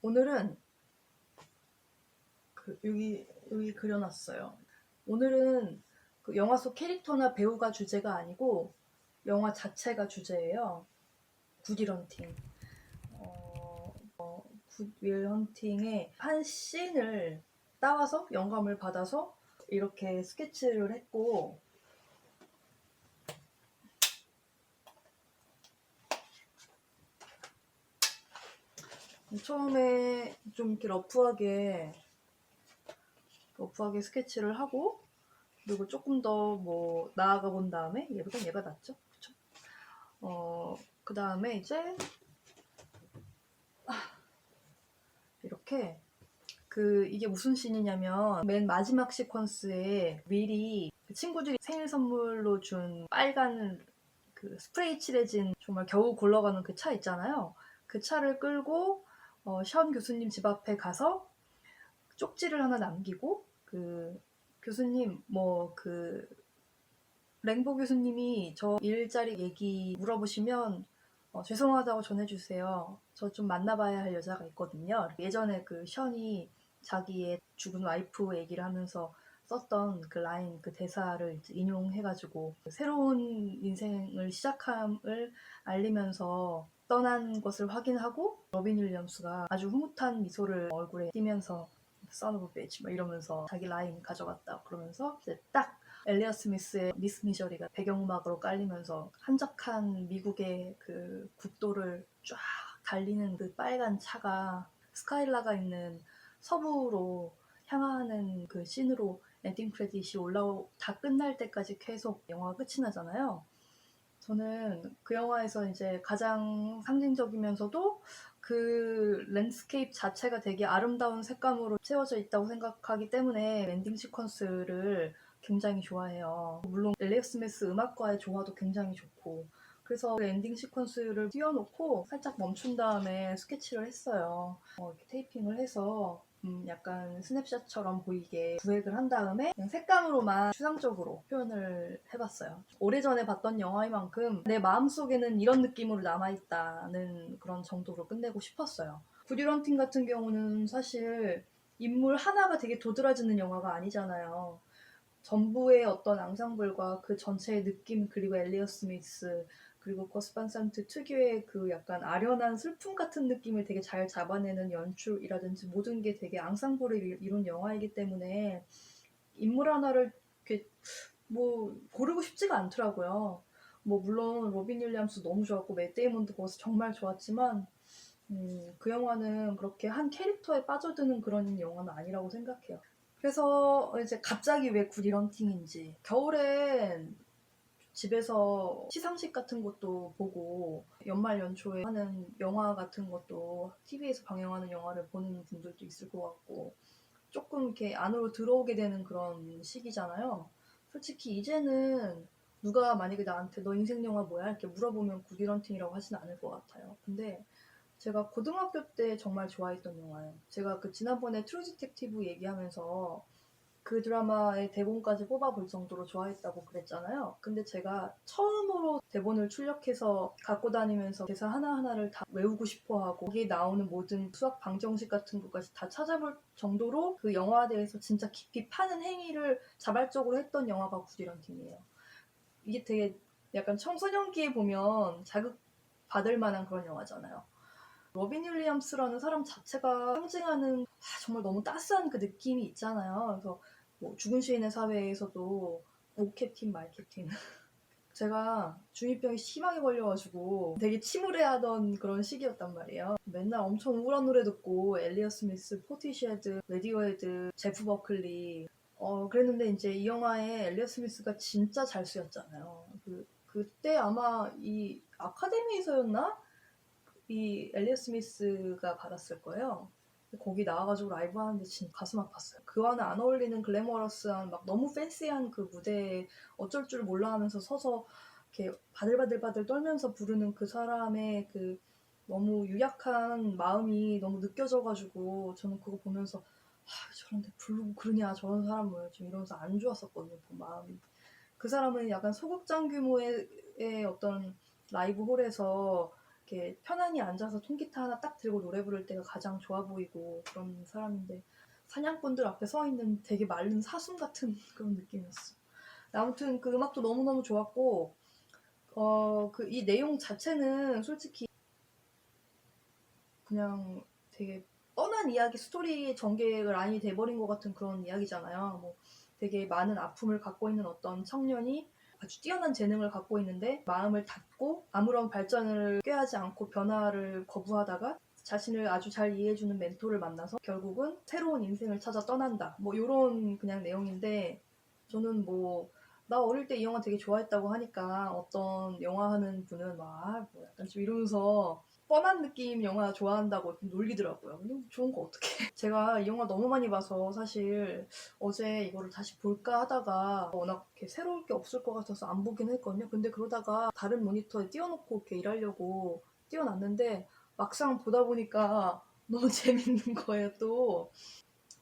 오늘은 여기 그려놨어요. 오늘은 그 영화 속 캐릭터나 배우가 주제가 아니고 영화 자체가 주제예요. 굿윌 헌팅. 굿윌 헌팅의 한 씬을 따와서 영감을 받아서 이렇게 스케치를 했고, 처음에 좀 이렇게 러프하게 스케치를 하고, 그리고 조금 더 뭐 나아가 본 다음에 얘보단 얘가 낫죠? 그쵸? 그 다음에 이제 이렇게 이게 무슨 씬이냐면 맨 마지막 시퀀스에 윌이 친구들이 생일 선물로 준 빨간 그 스프레이 칠해진 정말 겨우 굴러가는 그 차 있잖아요. 그 차를 끌고 션 교수님 집 앞에 가서 쪽지를 하나 남기고, 그 교수님 랭보 교수님이 저 일자리 얘기 물어보시면 죄송하다고 전해주세요. 저 좀 만나봐야 할 여자가 있거든요. 예전에 그 션이 자기의 죽은 와이프 얘기를 하면서 썼던 그 라인, 그 대사를 이제 인용해가지고 새로운 인생을 시작함을 알리면서 떠난 것을 확인하고, 로빈 윌리엄스가 아주 흐뭇한 미소를 얼굴에 띠면서 son of a bitch 막 이러면서 자기 라인 가져갔다 그러면서 이제 딱 엘리엇 스미스의 미스 미저리가 배경음악으로 깔리면서 한적한 미국의 그 국도를 쫙 달리는 그 빨간 차가 스카일라가 있는 서부로 향하는 그 씬으로 엔딩 크레딧이 다 끝날 때까지 계속 영화가 끝이 나잖아요. 저는 그 영화에서 이제 가장 상징적이면서도 그 랜드스케이프 자체가 되게 아름다운 색감으로 채워져 있다고 생각하기 때문에 엔딩 시퀀스를 굉장히 좋아해요. 물론 엘리엇 스미스 음악과의 조화도 굉장히 좋고, 그래서 그 엔딩 시퀀스를 띄워놓고 살짝 멈춘 다음에 스케치를 했어요. 이렇게 테이핑을 해서 약간 스냅샷처럼 보이게 구획을 한 다음에 그냥 색감으로만 추상적으로 표현을 해봤어요. 오래전에 봤던 영화인 만큼 내 마음속에는 이런 느낌으로 남아있다는 그런 정도로 끝내고 싶었어요. 굿윌 헌팅 같은 경우는 사실 인물 하나가 되게 도드라지는 영화가 아니잖아요. 전부의 어떤 앙상블과 그 전체의 느낌, 그리고 엘리엇 스미스, 그리고 거스 반 산트 특유의 그 약간 아련한 슬픔 같은 느낌을 되게 잘 잡아내는 연출이라든지 모든 게 되게 앙상블을 이룬 영화이기 때문에 인물 하나를 이렇게 뭐 고르고 싶지가 않더라고요. 뭐 물론 로빈 윌리엄스 너무 좋았고 맷 데이먼도 거기서 정말 좋았지만 그 영화는 그렇게 한 캐릭터에 빠져드는 그런 영화는 아니라고 생각해요. 그래서 이제 갑자기 왜 굿윌 헌팅인지, 겨울엔 집에서 시상식 같은 것도 보고 연말 연초에 하는 영화 같은 것도 TV에서 방영하는 영화를 보는 분들도 있을 것 같고, 조금 이렇게 안으로 들어오게 되는 그런 시기잖아요. 솔직히 이제는 누가 만약에 나한테 너 인생 영화 뭐야? 이렇게 물어보면 굿윌 헌팅이라고 하진 않을 것 같아요. 근데 제가 고등학교 때 정말 좋아했던 영화예요. 제가 그 지난번에 트루 디텍티브 얘기하면서 그 드라마의 대본까지 뽑아볼 정도로 좋아했다고 그랬잖아요. 근데 제가 처음으로 대본을 출력해서 갖고 다니면서 대사 하나하나를 다 외우고 싶어하고 거기에 나오는 모든 수학 방정식 같은 것까지 다 찾아볼 정도로 그 영화에 대해서 진짜 깊이 파는 행위를 자발적으로 했던 영화가 굿윌 헌팅이에요. 이게 되게 약간 청소년기에 보면 자극받을 만한 그런 영화잖아요. 로빈 윌리엄스라는 사람 자체가 상징하는 정말 너무 따스한 그 느낌이 있잖아요. 그래서 뭐 죽은 시인의 사회에서도 오 캡틴 말 캡틴 제가 중2병이 심하게 걸려가지고 되게 침울해하던 그런 시기였단 말이에요. 맨날 엄청 우울한 노래 듣고 엘리엇 스미스, 포티쉐드, 레디오헤드, 제프 버클리 그랬는데 이제 이 영화에 엘리엇 스미스가 진짜 잘 쓰였잖아요. 그때 아마 이 아카데미에서였나? 이 엘리엇 스미스가 받았을 거예요. 거기 나와가지고 라이브 하는데 진짜 가슴 아팠어요. 그와는 안 어울리는 글래머러스한 막 너무 팬시한 그 무대에 어쩔 줄 몰라 하면서 서서 이렇게 바들바들바들 떨면서 부르는 그 사람의 그 너무 유약한 마음이 너무 느껴져가지고 저는 그거 보면서 저런데 부르고 그러냐 저런 사람을 좀 이러면서 안 좋았었거든요. 그 마음이. 그 사람은 약간 소극장 규모의 어떤 라이브 홀에서 이렇게 편안히 앉아서 통기타 하나 딱 들고 노래 부를 때가 가장 좋아 보이고 그런 사람인데 사냥꾼들 앞에 서 있는 되게 마른 사슴 같은 그런 느낌이었어. 아무튼 그 음악도 너무너무 좋았고 그 이 내용 자체는 솔직히 그냥 되게 뻔한 이야기 스토리의 전개가 라인이 돼버린 것 같은 그런 이야기잖아요. 뭐 되게 많은 아픔을 갖고 있는 어떤 청년이 아주 뛰어난 재능을 갖고 있는데 마음을 닫고 아무런 발전을 꾀하지 않고 변화를 거부하다가 자신을 아주 잘 이해해주는 멘토를 만나서 결국은 새로운 인생을 찾아 떠난다. 뭐 이런 그냥 내용인데 저는 뭐 나 어릴 때 이 영화 되게 좋아했다고 하니까 어떤 영화 하는 분은 막 뭐 약간 좀 이러면서 뻔한 느낌 영화 좋아한다고 놀리더라고요. 근데 좋은 거 어떡해. 제가 이 영화 너무 많이 봐서 사실 어제 이거를 다시 볼까 하다가 워낙 이렇게 새로울 게 없을 것 같아서 안 보긴 했거든요. 근데 그러다가 다른 모니터에 띄워놓고 이렇게 일하려고 띄워놨는데 막상 보다 보니까 너무 재밌는 거예요 또.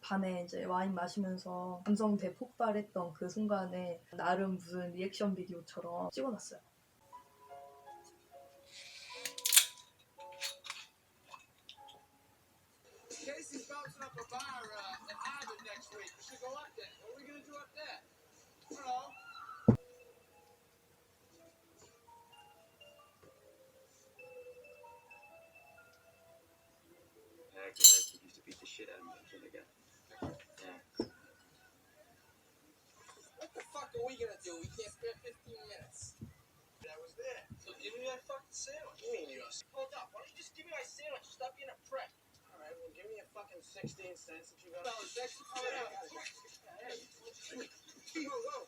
밤에 이제 와인 마시면서 감성 대폭발했던 그 순간에 나름 무슨 리액션 비디오처럼 찍어놨어요. Casey's bouncing up a bar in Ivan next week. We should go up there. What are we gonna do up there? I don't know. Actually, he used to beat the shit out of me until I got. Yeah. What the fuck are we gonna do? We can't spare 15 minutes. I was there. So give me that fucking sandwich. You mean yours? Hold up. Why don't you just give me my sandwich? Stop being a prick. All right. Well, give me a fucking 16 cents that you got. No, it's extra. Oh, yeah. Whoa, whoa.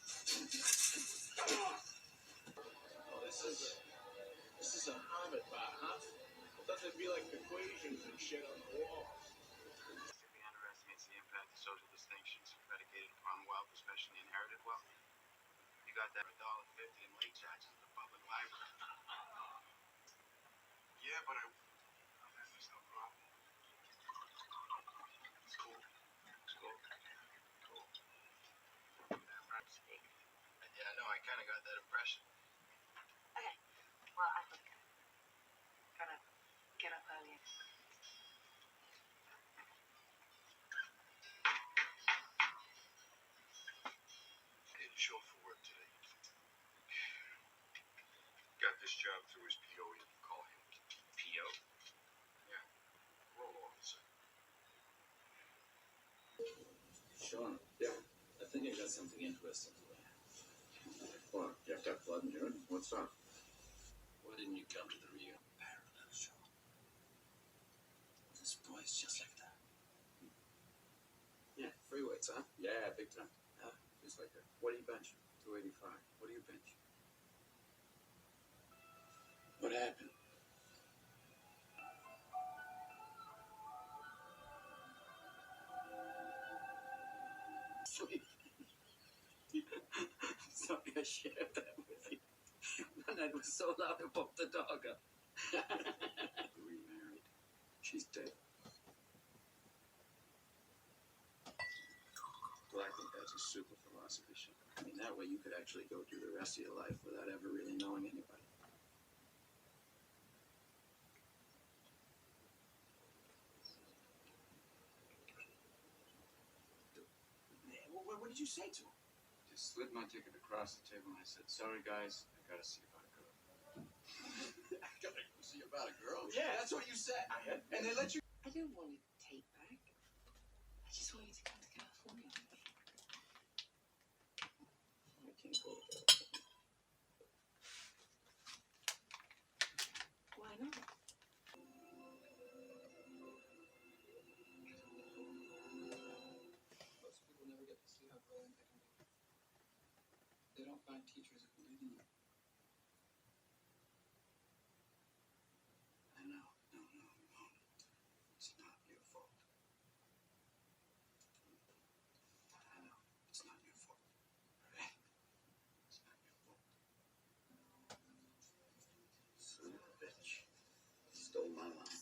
Oh, this is a Hobbit bar, huh? I thought there'd be like equations and shit on the wall. He underestimates the impact of social distinctions predicated upon wealth, especially inherited wealth. You got that $1.50 in late charges at the public library. Yeah, but there's no problem. It's cool. It's cool. Cool. Damn right. Yeah, I know. I kind of got that impression. Okay. Well, I think gotta get up early. Didn't show up for work today. Got this job through his PO. You can call him PO. Yeah, parole officer. Sean. Yeah. I think I got something interesting for you. What? You have to have blood and urine? What's up? Why didn't you come to the Rio Parallel show? This boy's just like that. Yeah, free weights, huh? Yeah, big time. Just like that. What do you bench? 285. What do you bench? What happened? Sorry. Sorry I shared that with you. And I was so loud I woke the dog up. We remarried. She's dead. Well, I think that's a super philosophy, Sean. I mean, that way you could actually go through the rest of your life without ever really knowing anybody. What did you say to him? Just slid my ticket across the table and I said, sorry guys, I gotta see about a girl. I gotta go see about a girl. Yeah, that's what you said. And they let you. I don't want to take back. I just want you to come to California with me. I can't go to California. Why not? Most people never get to see how brilliant they can be. They don't find teachers who believe in you. I know. No. It's not your fault. I know. It's not your fault. Alright? It's not your fault. Son of a bitch. Stole my line.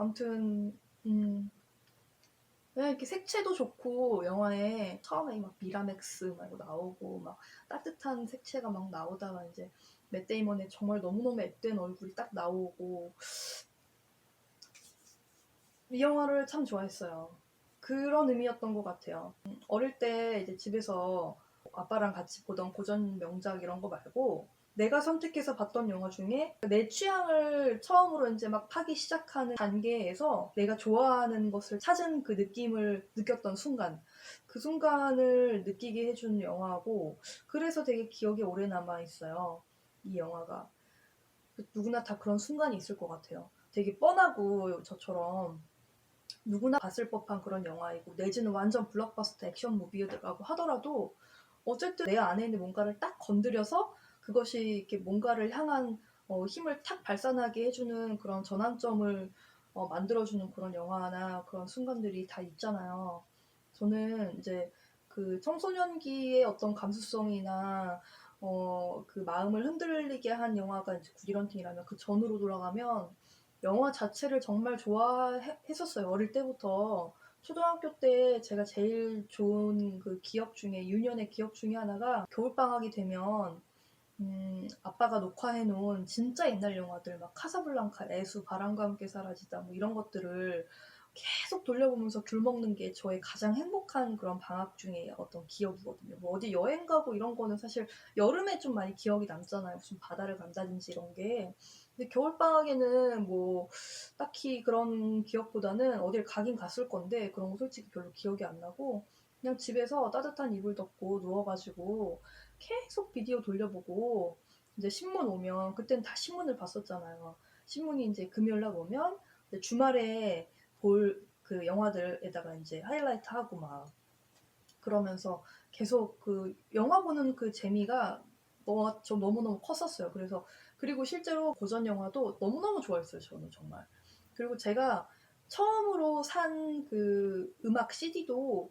아무튼 그냥 이렇게 색채도 좋고 영화에 처음에 막 미라맥스 막 이거 나오고 막 따뜻한 색채가 막 나오다가 이제 맷 데이먼의 정말 너무너무 앳된 얼굴이 딱 나오고 이 영화를 참 좋아했어요. 그런 의미였던 것 같아요. 어릴 때 이제 집에서 아빠랑 같이 보던 고전 명작 이런 거 말고 내가 선택해서 봤던 영화 중에 내 취향을 처음으로 이제 막 파기 시작하는 단계에서 내가 좋아하는 것을 찾은 그 느낌을 느꼈던 순간, 그 순간을 느끼게 해준 영화고, 그래서 되게 기억에 오래 남아 있어요. 이 영화가. 누구나 다 그런 순간이 있을 것 같아요. 되게 뻔하고 저처럼 누구나 봤을 법한 그런 영화이고 내지는 완전 블록버스터 액션 무비라고 하더라도 어쨌든 내 안에 있는 뭔가를 딱 건드려서 그것이 이렇게 뭔가를 향한 힘을 탁 발산하게 해주는 그런 전환점을 만들어주는 그런 영화나 그런 순간들이 다 있잖아요. 저는 이제 그 청소년기의 어떤 감수성이나 그 마음을 흔들리게 한 영화가 이제 굿이런팅이라면 그 전으로 돌아가면 영화 자체를 정말 좋아했었어요. 어릴 때부터. 초등학교 때 제가 제일 좋은 그 기억 중에, 유년의 기억 중에 하나가 겨울방학이 되면, 아빠가 녹화해놓은 진짜 옛날 영화들, 막 카사블랑카, 애수, 바람과 함께 사라지다, 뭐 이런 것들을 계속 돌려보면서 귤 먹는 게 저의 가장 행복한 그런 방학 중에 어떤 기억이거든요. 뭐 어디 여행 가고 이런 거는 사실 여름에 좀 많이 기억이 남잖아요. 무슨 바다를 간다든지 이런 게. 근데 겨울방학에는 뭐 딱히 그런 기억보다는 어딜 가긴 갔을 건데 그런 거 솔직히 별로 기억이 안 나고 그냥 집에서 따뜻한 이불 덮고 누워가지고 계속 비디오 돌려보고 이제 신문 오면 그때는 다 신문을 봤었잖아요. 신문이 이제 금요일 날 오면 이제 주말에 볼 그 영화들에다가 이제 하이라이트 하고 막 그러면서 계속 그 영화 보는 그 재미가 좀 너무너무 컸었어요. 그래서 그리고 실제로 고전 영화도 너무너무 좋아했어요. 저는 정말. 그리고 제가 처음으로 산 그 음악 CD도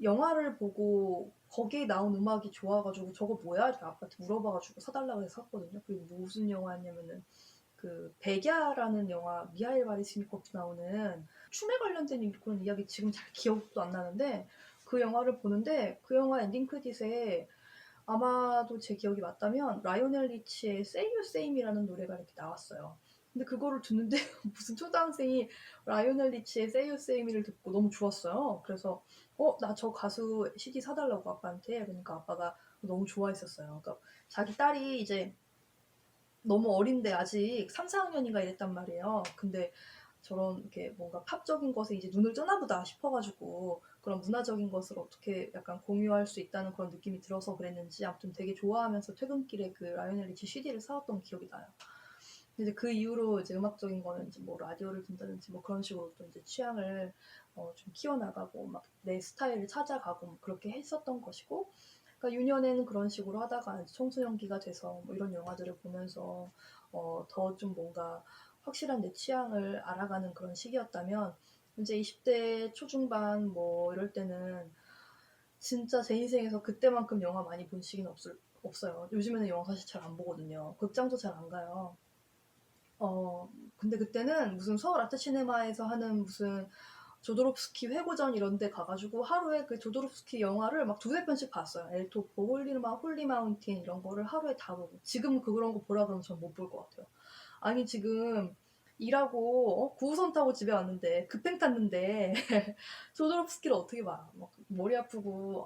영화를 보고 거기에 나온 음악이 좋아가지고 저거 뭐야? 이렇게 아빠한테 물어봐가지고 사달라고 해서 샀거든요. 그리고 무슨 영화였냐면은 그 백야라는 영화 미하일 바리스니코프 나오는 춤에 관련된 그런 이야기 지금 잘 기억도 안 나는데 그 영화를 보는데 그 영화 엔딩 크레딧에 아마도 제 기억이 맞다면 라이오넬 리치의 Say You Say Me라는 노래가 이렇게 나왔어요. 근데 그거를 듣는데 무슨 초등학생이 라이오넬 리치의 Say You Say Me를 듣고 너무 좋았어요. 그래서 나 저 가수 CD 사달라고 아빠한테. 그러니까 아빠가 너무 좋아했었어요. 그러니까 자기 딸이 이제 너무 어린데 아직 3, 4학년인가 이랬단 말이에요. 근데 저런 이렇게 뭔가 팝적인 것에 이제 눈을 뜨나 보다 싶어가지고 그런 문화적인 것을 어떻게 약간 공유할 수 있다는 그런 느낌이 들어서 그랬는지 아무튼 되게 좋아하면서 퇴근길에 그 라이오넬 리치 CD를 사왔던 기억이 나요. 근데 그 이후로 이제 음악적인 거는 이제 뭐 라디오를 듣는다든지 뭐 그런 식으로 또 이제 취향을 좀 키워나가고 막 내 스타일을 찾아가고 뭐 그렇게 했었던 것이고 그러니까 유년에는 그런 식으로 하다가 이제 청소년기가 돼서 뭐 이런 영화들을 보면서 더 좀 뭔가 확실한 내 취향을 알아가는 그런 시기였다면 이제 20대 초중반 뭐 이럴 때는 진짜 제 인생에서 그때만큼 영화 많이 본 시기는 없어요. 요즘에는 영화 사실 잘 안 보거든요. 극장도 잘 안 가요. 근데 그때는 무슨 서울 아트시네마에서 하는 무슨 조도롭스키 회고전 이런 데 가가지고 하루에 그 조도롭스키 영화를 막 두세 편씩 봤어요. 엘토포, 홀리마운틴 이런 거를 하루에 다 보고. 지금 그런 거 보라 그러면 전 못 볼 것 같아요. 아니, 지금 일하고 9호선 타고 집에 왔는데, 급행 탔는데, 조도롭스키를 어떻게 봐. 막 머리 아프고,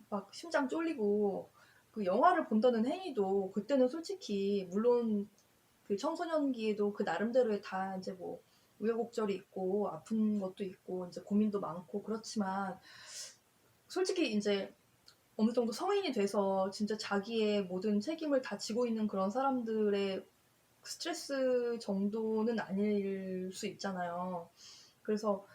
막 심장 쫄리고, 그 영화를 본다는 행위도 그때는 솔직히, 물론 그 청소년기에도 그 나름대로의 다 이제 뭐 우여곡절이 있고 아픈 것도 있고 이제 고민도 많고 그렇지만 솔직히 이제 어느 정도 성인이 돼서 진짜 자기의 모든 책임을 다 지고 있는 그런 사람들의 스트레스 정도는 아닐 수 있잖아요. 그래서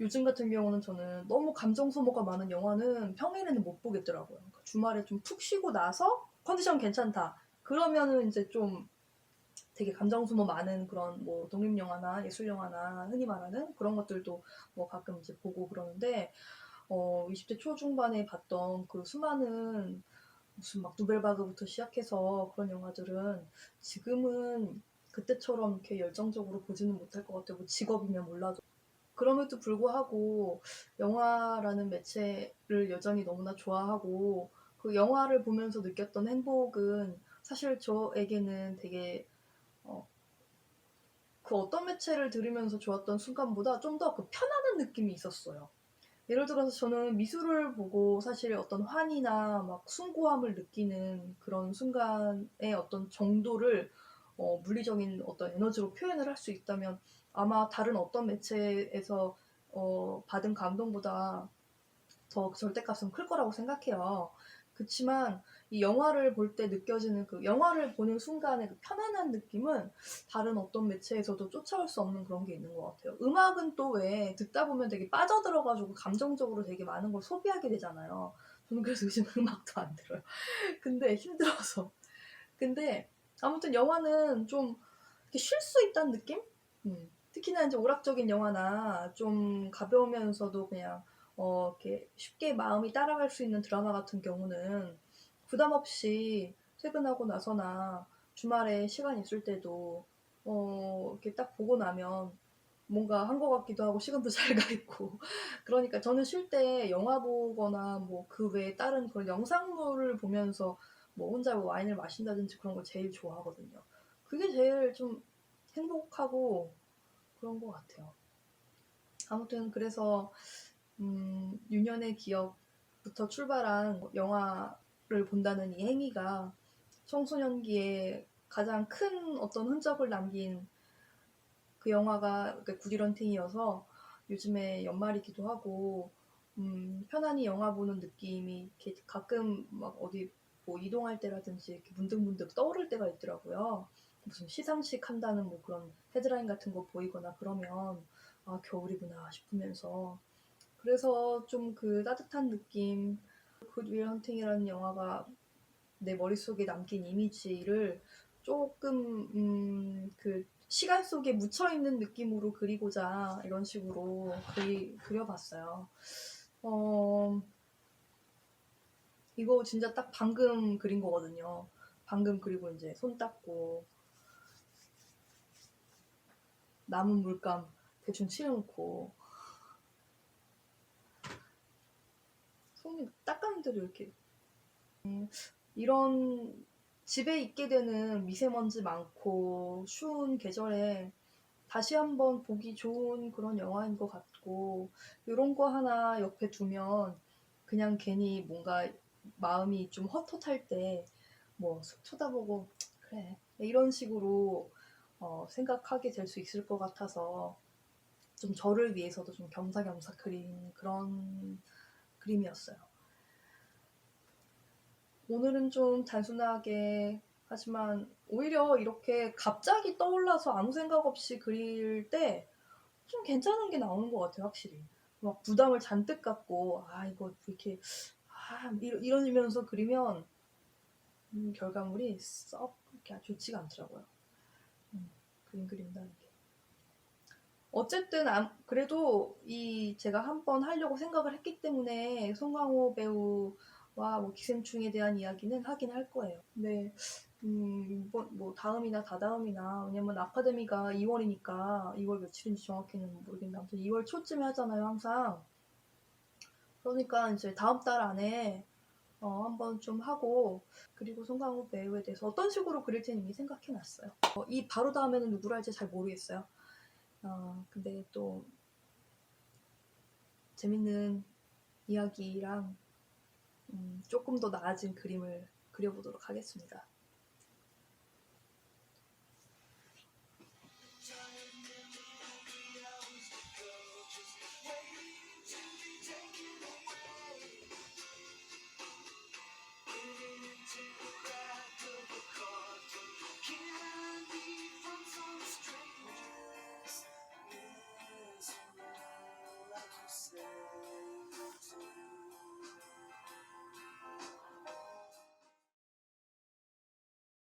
요즘 같은 경우는 저는 너무 감정 소모가 많은 영화는 평일에는 못 보겠더라고요. 그러니까 주말에 좀 푹 쉬고 나서 컨디션 괜찮다. 그러면은 이제 좀 되게 감정 소모 많은 그런 뭐 독립 영화나 예술 영화나 흔히 말하는 그런 것들도 뭐 가끔 이제 보고 그러는데 20대 초중반에 봤던 그 수많은 무슨 막 누벨바그부터 시작해서 그런 영화들은 지금은 그때처럼 이렇게 열정적으로 보지는 못할 것 같아요. 뭐 직업이면 몰라도. 그럼에도 불구하고 영화라는 매체를 여전히 너무나 좋아하고 그 영화를 보면서 느꼈던 행복은 사실 저에게는 되게 그 어떤 매체를 들으면서 좋았던 순간보다 좀 더 그 편안한 느낌이 있었어요. 예를 들어서 저는 미술을 보고 사실 어떤 환희나 막 숭고함을 느끼는 그런 순간의 어떤 정도를 물리적인 어떤 에너지로 표현을 할 수 있다면 아마 다른 어떤 매체에서 받은 감동보다 더 절대값은 클 거라고 생각해요. 그치만 이 영화를 볼 때 느껴지는 그 영화를 보는 순간의 그 편안한 느낌은 다른 어떤 매체에서도 쫓아올 수 없는 그런 게 있는 것 같아요. 음악은 또 왜 듣다 보면 되게 빠져들어가지고 감정적으로 되게 많은 걸 소비하게 되잖아요. 저는 그래서 요즘 음악도 안 들어요. 근데 힘들어서. 근데 아무튼 영화는 좀 쉴 수 있다는 느낌? 특히나 이제 오락적인 영화나 좀 가벼우면서도 그냥 이렇게 쉽게 마음이 따라갈 수 있는 드라마 같은 경우는 부담 없이 퇴근하고 나서나 주말에 시간 있을 때도 이렇게 딱 보고 나면 뭔가 한 것 같기도 하고 시간도 잘 가 있고 그러니까 저는 쉴 때 영화 보거나 뭐 그 외에 다른 그런 영상물을 보면서 뭐 혼자 뭐 와인을 마신다든지 그런 걸 제일 좋아하거든요. 그게 제일 좀 행복하고 그런 것 같아요. 아무튼 그래서 유년의 기억부터 출발한 영화를 본다는 이 행위가 청소년기에 가장 큰 어떤 흔적을 남긴 그 영화가 굿이런팅이어서 요즘에 연말이기도 하고 편안히 영화 보는 느낌이 이렇게 가끔 막 어디 뭐 이동할 때라든지 이렇게 문득문득 떠오를 때가 있더라고요. 무슨 시상식 한다는 뭐 그런 헤드라인 같은 거 보이거나 그러면 아 겨울이구나 싶으면서 그래서 좀 그 따뜻한 느낌 굿 윌 헌팅이라는 영화가 내 머릿속에 남긴 이미지를 조금 그 시간 속에 묻혀있는 느낌으로 그리고자 이런 식으로 그려봤어요. 이거 진짜 딱 방금 그린 거거든요. 방금 그리고 이제 손 닦고 남은 물감 대충 칠해놓고 손이 닦았는데도 이렇게 이런 집에 있게 되는 미세먼지 많고 추운 계절에 다시 한번 보기 좋은 그런 영화인 것 같고 이런 거 하나 옆에 두면 그냥 괜히 뭔가 마음이 좀 헛헛할 때 뭐 쳐다보고 그래 이런 식으로 생각하게 될 수 있을 것 같아서 좀 저를 위해서도 좀 겸사겸사 그린 그런 그림이었어요. 오늘은 좀 단순하게 하지만 오히려 이렇게 갑자기 떠올라서 아무 생각 없이 그릴 때 좀 괜찮은 게 나오는 것 같아요, 확실히. 막 부담을 잔뜩 갖고, 이거 이렇게, 이러면서 그리면, 결과물이 썩 그렇게 좋지가 않더라고요. 그림 그린다는 게. 어쨌든, 그래도 제가 한번 하려고 생각을 했기 때문에 송강호 배우와 뭐 기생충에 대한 이야기는 하긴 할 거예요. 네. 뭐 다음이나 다다음이나 왜냐면 아카데미가 2월이니까 2월 며칠인지 정확히는 모르겠는데 아무튼 2월 초쯤에 하잖아요 항상. 그러니까 이제 다음 달 안에 한번 좀 하고 그리고 송강호 배우에 대해서 어떤 식으로 그릴지는 이미 생각해놨어요. 이 바로 다음에는 누구로 할지 잘 모르겠어요. 근데 또 재밌는 이야기랑 조금 더 나아진 그림을 그려보도록 하겠습니다.